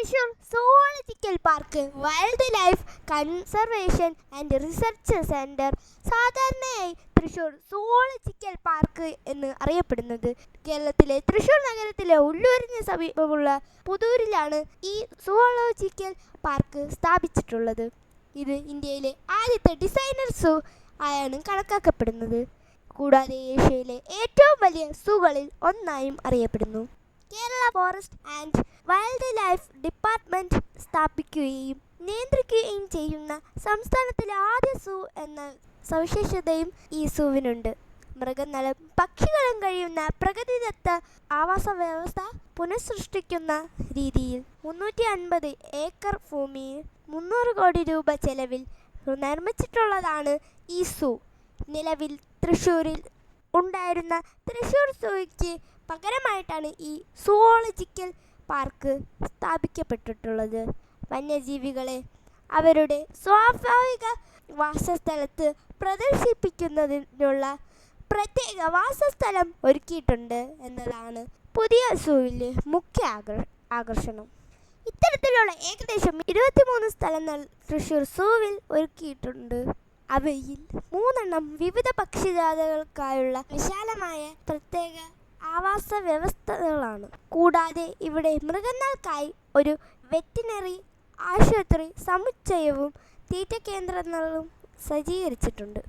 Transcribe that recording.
Thrissur zoological park wild life conservation and research centre, സാധാരണയായി Thrissur zoological park എന്ന് അറിയപ്പെടുന്നത്, കേരളത്തിലെ തൃശൂർ നഗരത്തിലെ ഉള്ളൂരിന് സമീപമുള്ള പുതൂരിലാണ് ഈ സുവോളജിക്കൽ പാർക്ക് സ്ഥാപിച്ചിട്ടുള്ളത്. ഇത് ഇന്ത്യയിലെ ആദ്യത്തെ ഡിസൈനർ സൂ ആയാണ് കണക്കാക്കപ്പെടുന്നത്. കൂടാതെ ഏഷ്യയിലെ ഏറ്റവും വലിയ സൂകളിൽ ഒന്നായും അറിയപ്പെടുന്നു. Kerala forest and wild life department സ്ഥാപിക്കുകയും നിയന്ത്രിക്കുകയും ചെയ്യുന്ന സംസ്ഥാനത്തിലെ ആദ്യ സൂ എന്ന സവിശേഷതയും ഈ സൂവിനുണ്ട്. മൃഗങ്ങളും പക്ഷികളും കഴിയുന്ന പ്രകൃതിദത്ത ആവാസ വ്യവസ്ഥ പുനഃസൃഷ്ടിക്കുന്ന രീതിയിൽ 350 ഏക്കർ ഭൂമിയിൽ 300 കോടി രൂപ ചെലവിൽ നിർമ്മിച്ചിട്ടുള്ളതാണ് ഈ സൂ. നിലവിൽ തൃശ്ശൂരിൽ ഉണ്ടായിരുന്ന തൃശ്ശൂർ സൂയ്ക്ക് പകരമായിട്ടാണ് ഈ സുവോളജിക്കൽ പാർക്ക് സ്ഥാപിക്കപ്പെട്ടിട്ടുള്ളത്. വന്യജീവികളെ അവരുടെ സ്വാഭാവിക വാസസ്ഥലത്ത് പ്രദർശിപ്പിക്കുന്നതിനുള്ള പ്രത്യേക വാസസ്ഥലം ഒരുക്കിയിട്ടുണ്ട് എന്നതാണ് പുതിയ സൂവിലെ മുഖ്യ ആകർഷണം. ഇത്തരത്തിലുള്ള ഏകദേശം 23 സ്ഥലങ്ങൾ തൃശ്ശൂർ സൂവിൽ ഒരുക്കിയിട്ടുണ്ട്. അവയിൽ 3 വിവിധ പക്ഷിജാതികൾക്കായുള്ള വിശാലമായ പ്രത്യേക ആവാസ വ്യവസ്ഥകളാണ്. കൂടാതെ ഇവിടെ മൃഗങ്ങൾക്കായി ഒരു വെറ്റിനറി ആശുപത്രി സമുച്ചയവും തീറ്റ കേന്ദ്രങ്ങളും സജ്ജീകരിച്ചിട്ടുണ്ട്.